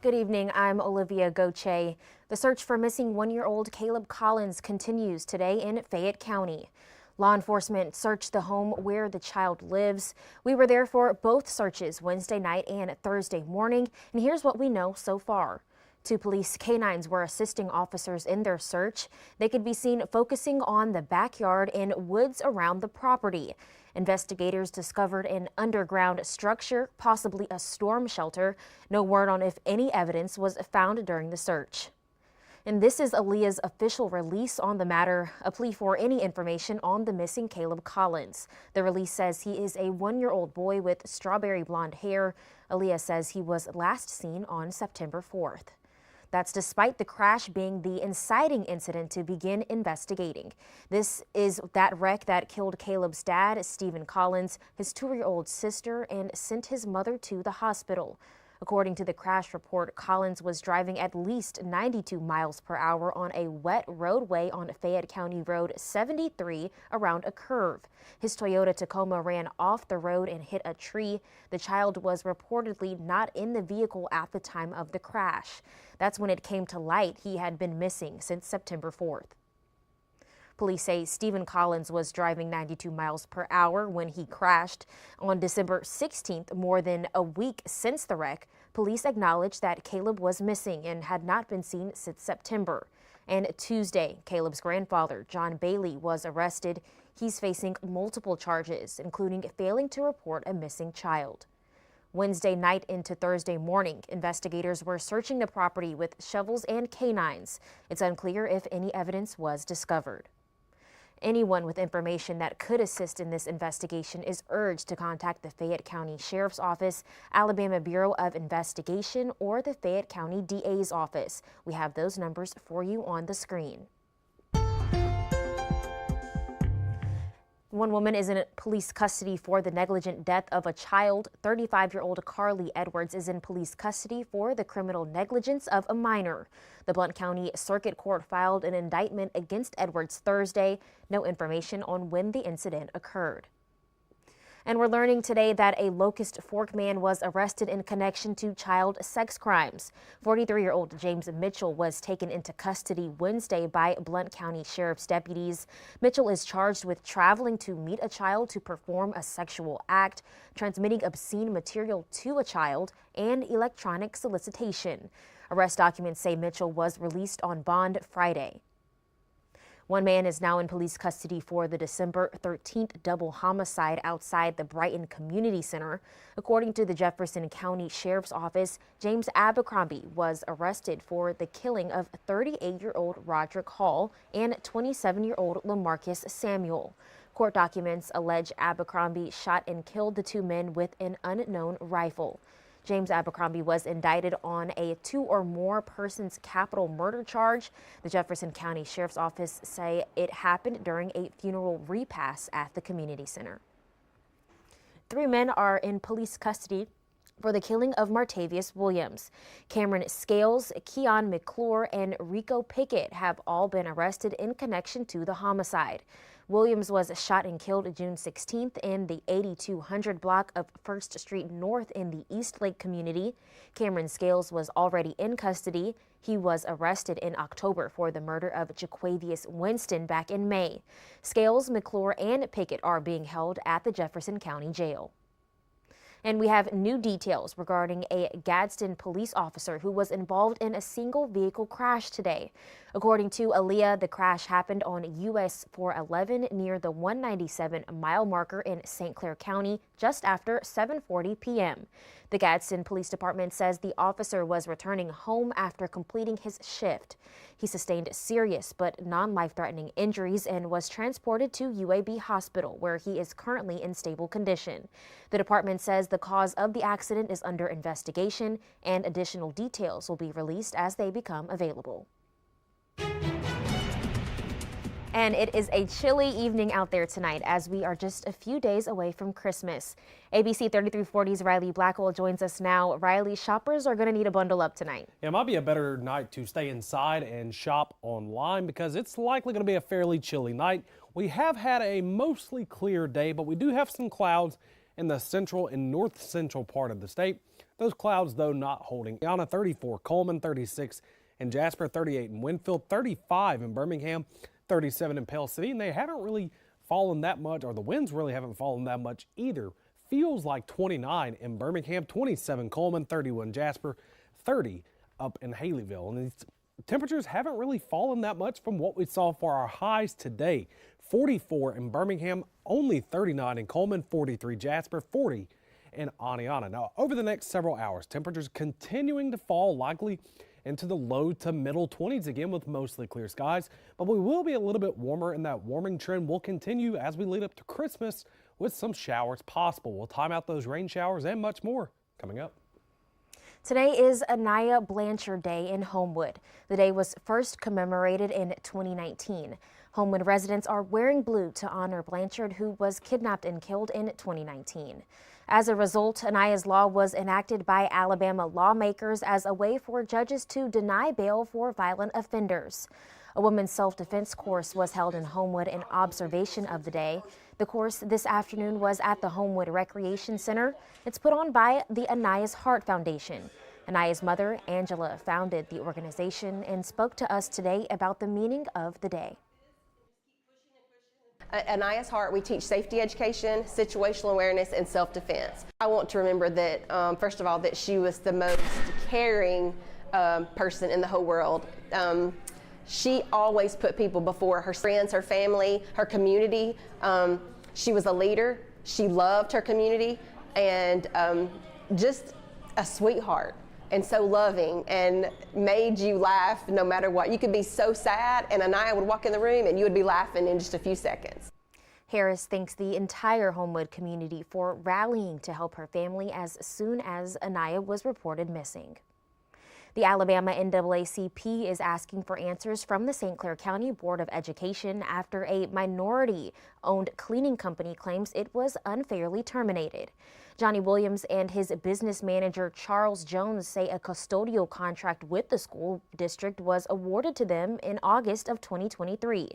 Good evening, I'm Olivia Goche. The search for missing one-year-old Caleb Collins continues today in Fayette County. Law enforcement searched the home where the child lives. We were there for both searches Wednesday night and Thursday morning, and here's what we know so far. 2 police canines were assisting officers in their search. They could be seen focusing on the backyard and woods around the property. Investigators discovered an underground structure, possibly a storm shelter. No word on if any evidence was found during the search. And this is Aaliyah's official release on the matter, a plea for any information on the missing Caleb Collins. The release says he is a 1-year-old boy with strawberry blonde hair. Aaliyah says he was last seen on September 4th. That's despite the crash being the inciting incident to begin investigating. This is that wreck that killed Caleb's dad, Stephen Collins, his 2-year-old sister, and sent his mother to the hospital. According to the crash report, Collins was driving at least 92 miles per hour on a wet roadway on Fayette County Road 73 around a curve. His Toyota Tacoma ran off the road and hit a tree. The child was reportedly not in the vehicle at the time of the crash. That's when it came to light he had been missing since September 4th. Police say Stephen Collins was driving 92 miles per hour when he crashed. On December 16th, more than a week since the wreck, police acknowledged that Caleb was missing and had not been seen since September. And Tuesday, Caleb's grandfather, John Bailey, was arrested. He's facing multiple charges, including failing to report a missing child. Wednesday night into Thursday morning, investigators were searching the property with shovels and canines. It's unclear if any evidence was discovered. Anyone with information that could assist in this investigation is urged to contact the Fayette County Sheriff's Office, Alabama Bureau of Investigation, or the Fayette County DA's office. We have those numbers for you on the screen. One woman is in police custody for the negligent death of a child. 35-year-old Carly Edwards is in police custody for the criminal negligence of a minor. The Blount County Circuit Court filed an indictment against Edwards Thursday. No information on when the incident occurred. And we're learning today that a Locust Fork man was arrested in connection to child sex crimes. 43-year-old James Mitchell was taken into custody Wednesday by Blount County Sheriff's deputies. Mitchell is charged with traveling to meet a child to perform a sexual act, transmitting obscene material to a child, and electronic solicitation. Arrest documents say Mitchell was released on bond Friday. One man is now in police custody for the December 13th double homicide outside the Brighton Community Center. According to the Jefferson County Sheriff's Office, James Abercrombie was arrested for the killing of 38-year-old Roderick Hall and 27-year-old LaMarcus Samuel. Court documents allege Abercrombie shot and killed the 2 men with an unknown rifle. James Abercrombie was indicted on a 2 or more persons capital murder charge. The Jefferson County Sheriff's Office say it happened during a funeral repast at the community center. 3 men are in police custody for the killing of Martavius Williams. Cameron Scales, Keon McClure, and Rico Pickett have all been arrested in connection to the homicide. Williams was shot and killed June 16th in the 8200 block of 1st Street North in the East Lake community. Cameron Scales was already in custody. He was arrested in October for the murder of Jaquavius Winston back in May. Scales, McClure, and Pickett are being held at the Jefferson County Jail. And we have new details regarding a Gadsden police officer who was involved in a single vehicle crash today. According to Aaliyah, the crash happened on US 411 near the 197 mile marker in St. Clair County just after 7:40 p.m. The Gadsden Police Department says the officer was returning home after completing his shift. He sustained serious but non-life-threatening injuries and was transported to UAB Hospital, where he is currently in stable condition. The department says the cause of the accident is under investigation and additional details will be released as they become available. And it is a chilly evening out there tonight as we are just a few days away from Christmas. ABC 3340's Riley Blackwell joins us now. Riley, shoppers are going to need to bundle up tonight. It might be a better night to stay inside and shop online because it's likely going to be a fairly chilly night. We have had a mostly clear day, but we do have some clouds in the central and north central part of the state. Those clouds, though, not holding. Yana 34, Coleman 36, and Jasper 38, and Winfield 35 in Birmingham, 37 in Pell City, and they haven't really fallen that much, or the winds really haven't fallen that much either. Feels like 29 in Birmingham, 27 Coleman, 31 Jasper, 30 up in Haleyville. And these temperatures haven't really fallen that much from what we saw for our highs today. 44 in Birmingham, only 39 in Coleman, 43 Jasper, 40 in Aniah. Now, over the next several hours, temperatures continuing to fall, likely into the low to middle 20s again with mostly clear skies, but we will be a little bit warmer, and that warming trend will continue as we lead up to Christmas with some showers possible. We'll time out those rain showers and much more coming up. Today is Aniah Blanchard Day in Homewood. The day was first commemorated in 2019. Homewood residents are wearing blue to honor Blanchard, who was kidnapped and killed in 2019. As a result, Aniah's law was enacted by Alabama lawmakers as a way for judges to deny bail for violent offenders. A women's self-defense course was held in Homewood in observation of the day. The course this afternoon was at the Homewood Recreation Center. It's put on by the Aniah's Heart Foundation. Aniah's mother, Angela, founded the organization and spoke to us today about the meaning of the day. At Aniah's Heart, we teach safety education, situational awareness, and self-defense. I want to remember that, first of all, that she was the most caring person in the whole world. She always put people before her friends, her family, her community. She was a leader. She loved her community, and just a sweetheart and so loving, and made you laugh no matter what. You could be so sad, and Aniah would walk in the room and you would be laughing in just a few seconds. Harris thanks the entire Homewood community for rallying to help her family as soon as Aniah was reported missing. The Alabama NAACP is asking for answers from the St. Clair County Board of Education after a minority-owned cleaning company claims it was unfairly terminated. Johnny Williams and his business manager Charles Jones say a custodial contract with the school district was awarded to them in August of 2023.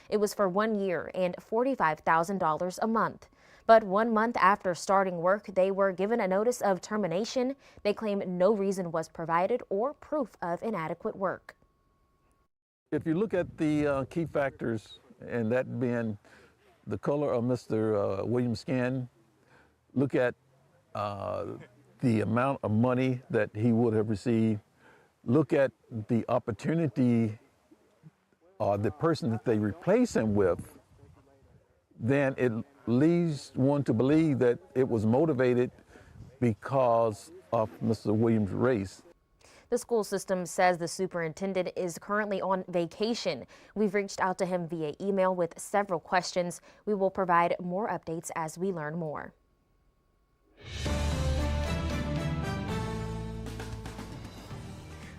It was for 1 year and $45,000 a month. But 1 month after starting work, they were given a notice of termination. They claim no reason was provided or proof of inadequate work. If you look at the key factors, and that being the color of Mr. Williams' skin, look at the amount of money that he would have received, look at the opportunity or the person that they replace him with, then it leads one to believe that it was motivated because of Mr. Williams' race. The school system says the superintendent is currently on vacation. We've reached out to him via email with several questions. We will provide more updates as we learn more.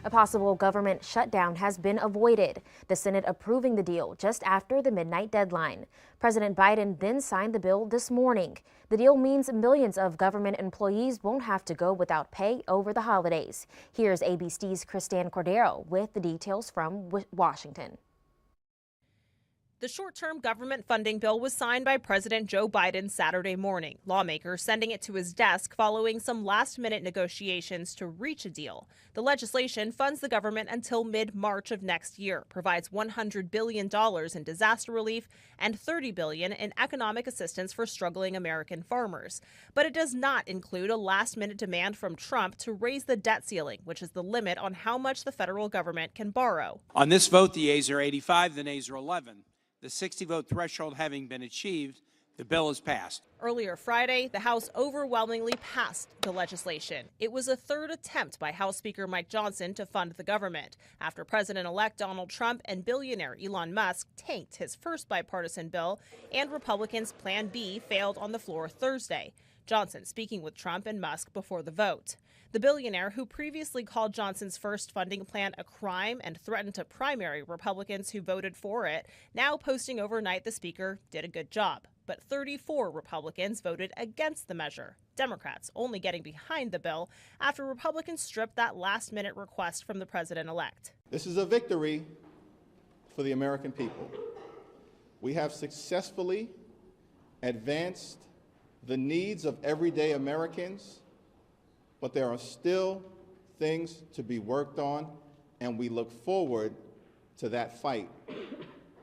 A possible government shutdown has been avoided, the Senate approving the deal just after the midnight deadline. President Biden then signed the bill this morning. The deal means millions of government employees won't have to go without pay over the holidays. Here's ABC's Kristan Cordero with the details from Washington. The short-term government funding bill was signed by President Joe Biden Saturday morning, lawmakers sending it to his desk following some last-minute negotiations to reach a deal. The legislation funds the government until mid-March of next year, provides $100 billion in disaster relief and $30 billion in economic assistance for struggling American farmers. But it does not include a last-minute demand from Trump to raise the debt ceiling, which is the limit on how much the federal government can borrow. On this vote, the yeas are 85, the nays are 11. The 60-vote threshold having been achieved, the bill is passed. Earlier Friday, the House overwhelmingly passed the legislation. It was a third attempt by House Speaker Mike Johnson to fund the government after President-elect Donald Trump and billionaire Elon Musk tanked his first bipartisan bill, and Republicans' Plan B failed on the floor Thursday. Johnson speaking with Trump and Musk before the vote. The billionaire, who previously called Johnson's first funding plan a crime and threatened to primary Republicans who voted for it, now posting overnight the speaker did a good job. But 34 Republicans voted against the measure, Democrats only getting behind the bill after Republicans stripped that last-minute request from the president-elect. This is a victory for the American people. We have successfully advanced the needs of everyday Americans but there are still things to be worked on, and we look forward to that fight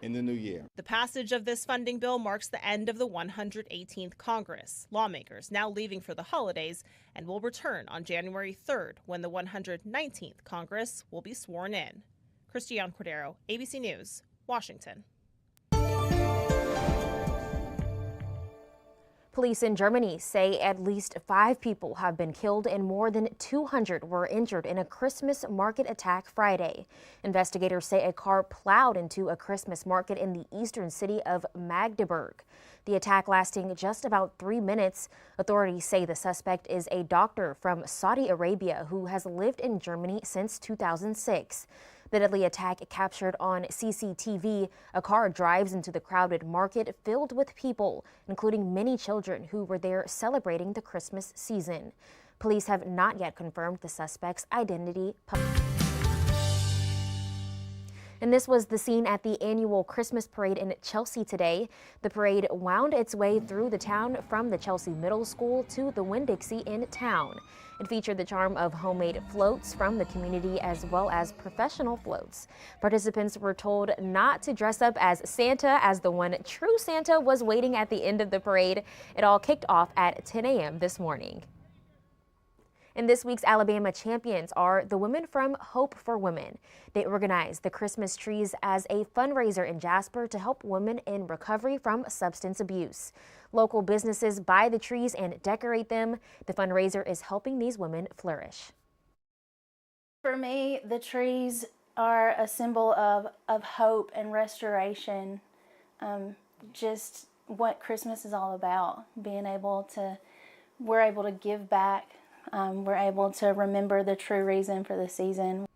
in the new year. The passage of this funding bill marks the end of the 118th Congress. Lawmakers now leaving for the holidays and will return on January 3rd when the 119th Congress will be sworn in. Christiane Cordero, ABC News, Washington. Police in Germany say at least 5 people have been killed and more than 200 were injured in a Christmas market attack Friday. Investigators say a car plowed into a Christmas market in the eastern city of Magdeburg. The attack lasting just about 3 minutes. Authorities say the suspect is a doctor from Saudi Arabia who has lived in Germany since 2006. The deadly attack captured on CCTV. A car drives into the crowded market filled with people, including many children who were there celebrating the Christmas season. Police have not yet confirmed the suspect's identity. And this was the scene at the annual Christmas parade in Chelsea today. The parade wound its way through the town from the Chelsea Middle School to the Winn-Dixie in town. It featured the charm of homemade floats from the community as well as professional floats. Participants were told not to dress up as Santa, as the one true Santa was waiting at the end of the parade. It all kicked off at 10 a.m. this morning. And this week's Alabama champions are the women from Hope for Women. They organized the Christmas trees as a fundraiser in Jasper to help women in recovery from substance abuse. Local businesses buy the trees and decorate them. The fundraiser is helping these women flourish. For me, the trees are a symbol of hope and restoration. Just what Christmas is all about. We're able to give back. We're able to remember the true reason for the season.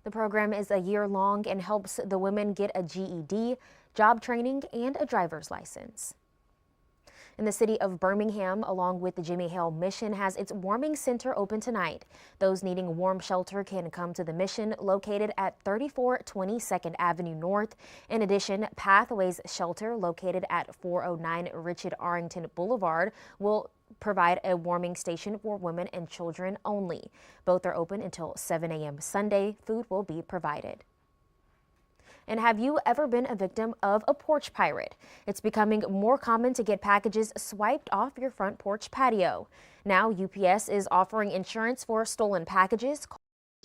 The program is a year long and helps the women get a GED, job training, and a driver's license. In the city of Birmingham, along with the Jimmy Hale Mission, has its warming center open tonight. Those needing warm shelter can come to the mission located at 3420 2nd Avenue North. In addition, Pathways Shelter located at 409 Richard Arrington Boulevard will provide a warming station for women and children only. Both are open until 7 a.m. Sunday. Food will be provided. And have you ever been a victim of a porch pirate? It's becoming more common to get packages swiped off your front porch patio. Now UPS is offering insurance for stolen packages.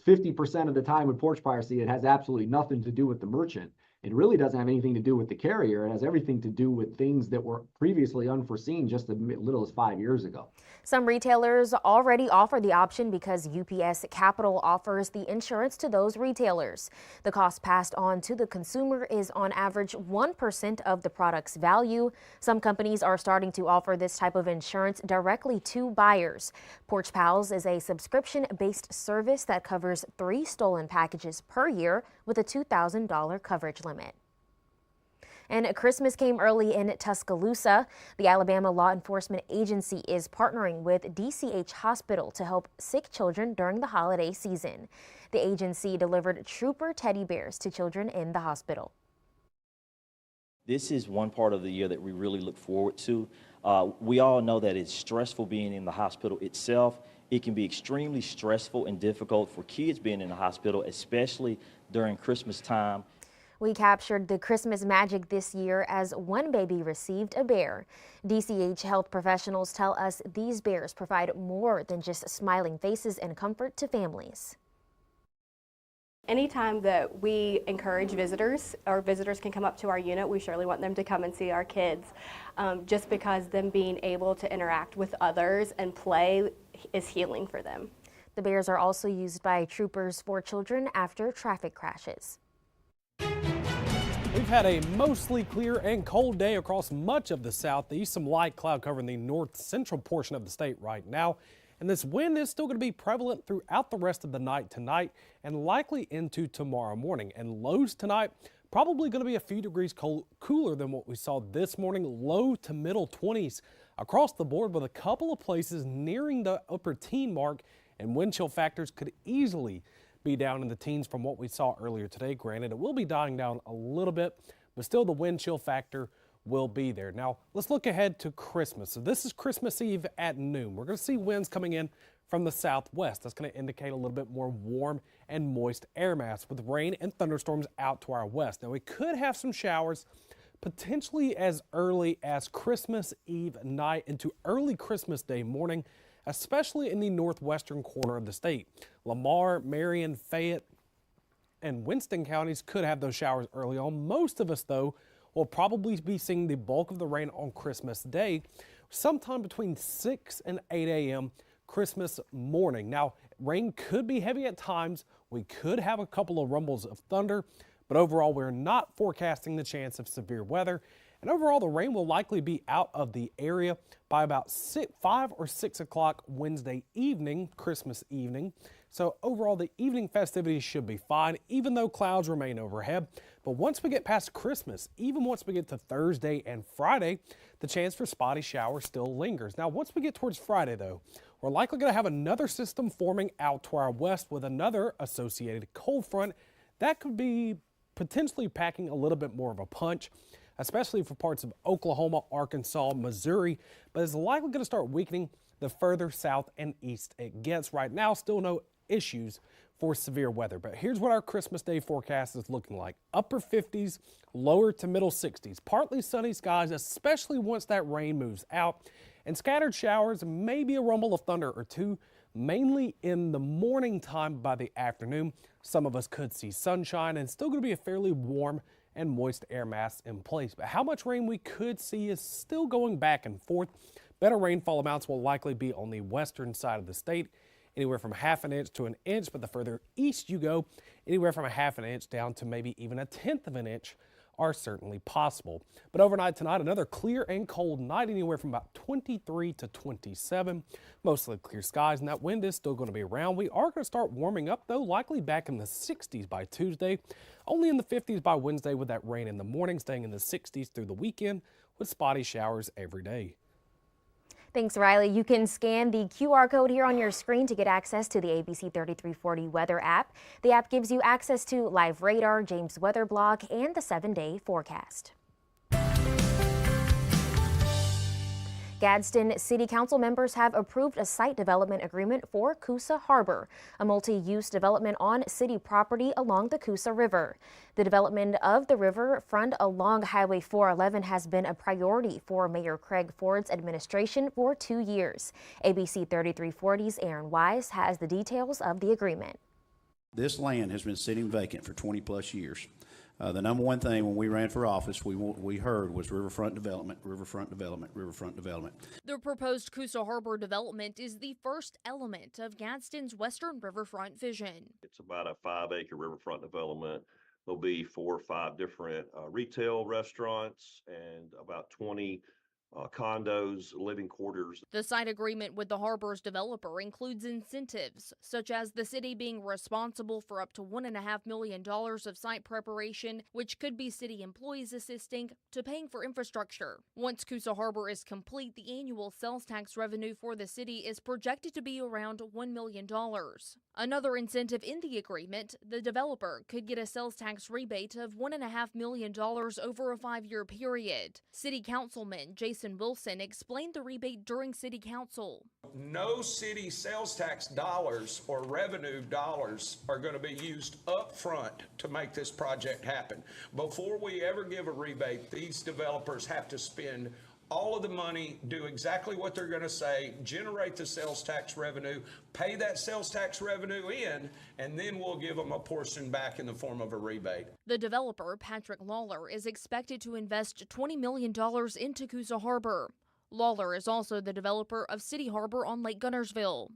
50% of the time with porch piracy, it has absolutely nothing to do with the merchant. It really doesn't have anything to do with the carrier. It has everything to do with things that were previously unforeseen just as little as 5 years ago. Some retailers already offer the option because UPS Capital offers the insurance to those retailers. The cost passed on to the consumer is on average 1% of the product's value. Some companies are starting to offer this type of insurance directly to buyers. Porch Pals is a subscription-based service that covers 3 stolen packages per year with a $2,000 coverage limit. And Christmas came early in Tuscaloosa. The Alabama Law Enforcement Agency is partnering with DCH Hospital to help sick children during the holiday season. The agency delivered trooper teddy bears to children in the hospital. This is one part of the year that we really look forward to. We all know that it's stressful being in the hospital itself. It can be extremely stressful and difficult for kids being in the hospital, especially during Christmas time. We captured the Christmas magic this year as one baby received a bear. DCH health professionals tell us these bears provide more than just smiling faces and comfort to families. Anytime that we encourage visitors, or visitors can come up to our unit, we surely want them to come and see our kids. Just because them being able to interact with others and play is healing for them. The bears are also used by troopers for children after traffic crashes. We've had a mostly clear and cold day across much of the southeast. Some light cloud covering the north central portion of the state right now. And this wind is still going to be prevalent throughout the rest of the night tonight and likely into tomorrow morning. And lows tonight probably going to be a few degrees cooler than what we saw this morning. Low to middle 20s across the board, with a couple of places nearing the upper teen mark, and wind chill factors could easily be down in the teens from what we saw earlier today. Granted, it will be dying down a little bit, but still the wind chill factor will be there. Now let's look ahead to Christmas. So this is Christmas Eve at noon. We're going to see winds coming in from the southwest. That's going to indicate a little bit more warm and moist air mass with rain and thunderstorms out to our west. Now we could have some showers potentially as early as Christmas Eve night into early Christmas Day morning, especially in the northwestern corner of the state. Lamar, Marion, Fayette, and Winston counties could have those showers early on. Most of us, though, will probably be seeing the bulk of the rain on Christmas Day, sometime between 6 and 8 a.m. Christmas morning. Now, rain could be heavy at times. We could have a couple of rumbles of thunder, but overall, we're not forecasting the chance of severe weather. And overall, the rain will likely be out of the area by about 5 or 6 o'clock Wednesday evening, Christmas evening. So overall, the evening festivities should be fine, even though clouds remain overhead. But once we get past Christmas, even once we get to Thursday and Friday, the chance for spotty showers still lingers. Now, once we get towards Friday, though, we're likely going to have another system forming out to our west with another associated cold front that could be potentially packing a little bit more of a punch, especially for parts of Oklahoma, Arkansas, Missouri, but is likely going to start weakening the further south and east it gets. Right now, still no issues for severe weather, but here's what our Christmas Day forecast is looking like. Upper 50s, lower to middle 60s. Partly sunny skies, especially once that rain moves out, and scattered showers, maybe a rumble of thunder or two, mainly in the morning time. By the afternoon, some of us could see sunshine and still going to be a fairly warm and moist air mass in place. But how much rain we could see is still going back and forth. Better rainfall amounts will likely be on the western side of the state, anywhere from ½ an inch to an inch, but the further east you go, anywhere from ½ an inch down to maybe even 1/10 of an inch are certainly possible. But overnight tonight, another clear and cold night, anywhere from about 23 to 27. Mostly clear skies, and that wind is still going to be around. We are going to start warming up, though, likely back in the 60s by Tuesday. Only in the 50s by Wednesday with that rain in the morning, staying in the 60s through the weekend with spotty showers every day. Thanks, Riley. You can scan the QR code here on your screen to get access to the ABC 3340 weather app. The app gives you access to live radar, James weather blog, and the 7-day forecast. Gadsden City Council members have approved a site development agreement for Coosa Harbor, a multi-use development on city property along the Coosa River. The development of the river front along Highway 411 has been a priority for Mayor Craig Ford's administration for 2 years. ABC 3340's Aaron Wise has the details of the agreement. This land has been sitting vacant for 20 plus years. The number one thing when we ran for office we heard was riverfront development, riverfront development, riverfront development. The proposed Coosa Harbor development is the first element of Gadsden's Western Riverfront vision. It's about a 5-acre riverfront development. There'll be 4 or 5 different retail restaurants and about 20 condos, living quarters. The site agreement with the harbor's developer includes incentives, such as the city being responsible for up to $1.5 million of site preparation, which could be city employees assisting, to paying for infrastructure. Once Coosa Harbor is complete, the annual sales tax revenue for the city is projected to be around $1 million. Another incentive in the agreement, the developer could get a sales tax rebate of $1.5 million over a 5-year period. City Councilman Jason Wilson explained the rebate during City Council. No city sales tax dollars or revenue dollars are going to be used up front to make this project happen. Before we ever give a rebate, these developers have to spend all of the money, do exactly what they're going to say, generate the sales tax revenue, pay that sales tax revenue in, and then we'll give them a portion back in the form of a rebate. The developer, Patrick Lawler, is expected to invest $20 million into Coosa Harbor. Lawler is also the developer of City Harbor on Lake Gunnersville.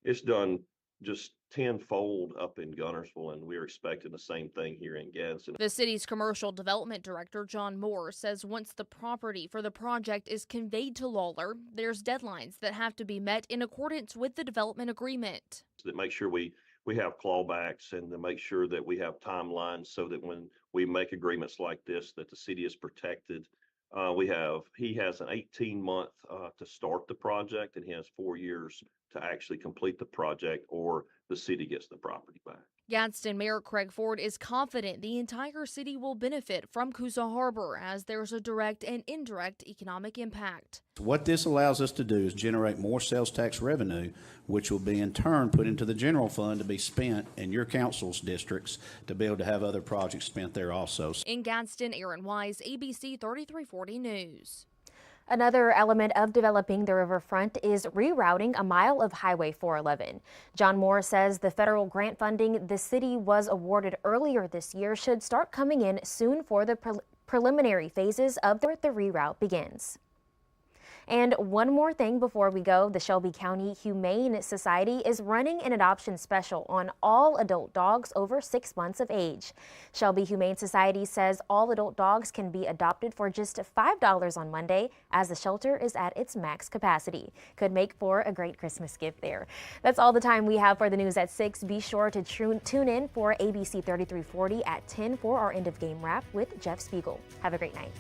It's done just tenfold up in Gunnersville, and we're expecting the same thing here in Gadsden. The city's commercial development director, John Moore, says once the property for the project is conveyed to Lawler, there's deadlines that have to be met in accordance with the development agreement. To make sure we have clawbacks and to make sure that we have timelines so that when we make agreements like this, that the city is protected. He has an 18-month to start the project, and he has 4 years to actually complete the project, or the city gets the property back. Gadsden Mayor Craig Ford is confident the entire city will benefit from Coosa Harbor as there's a direct and indirect economic impact. What this allows us to do is generate more sales tax revenue, which will be in turn put into the general fund to be spent in your council's districts to be able to have other projects spent there also. In Gadsden, Aaron Wise, ABC 3340 News. Another element of developing the riverfront is rerouting a mile of Highway 411. John Moore says the federal grant funding the city was awarded earlier this year should start coming in soon for the preliminary phases of the reroute begins. And one more thing before we go, the Shelby County Humane Society is running an adoption special on all adult dogs over 6 months of age. Shelby Humane Society says all adult dogs can be adopted for just $5 on Monday as the shelter is at its max capacity. Could make for a great Christmas gift there. That's all the time we have for the news at 6. Be sure to tune in for ABC 3340 at 10 for our end of game wrap with Jeff Spiegel. Have a great night.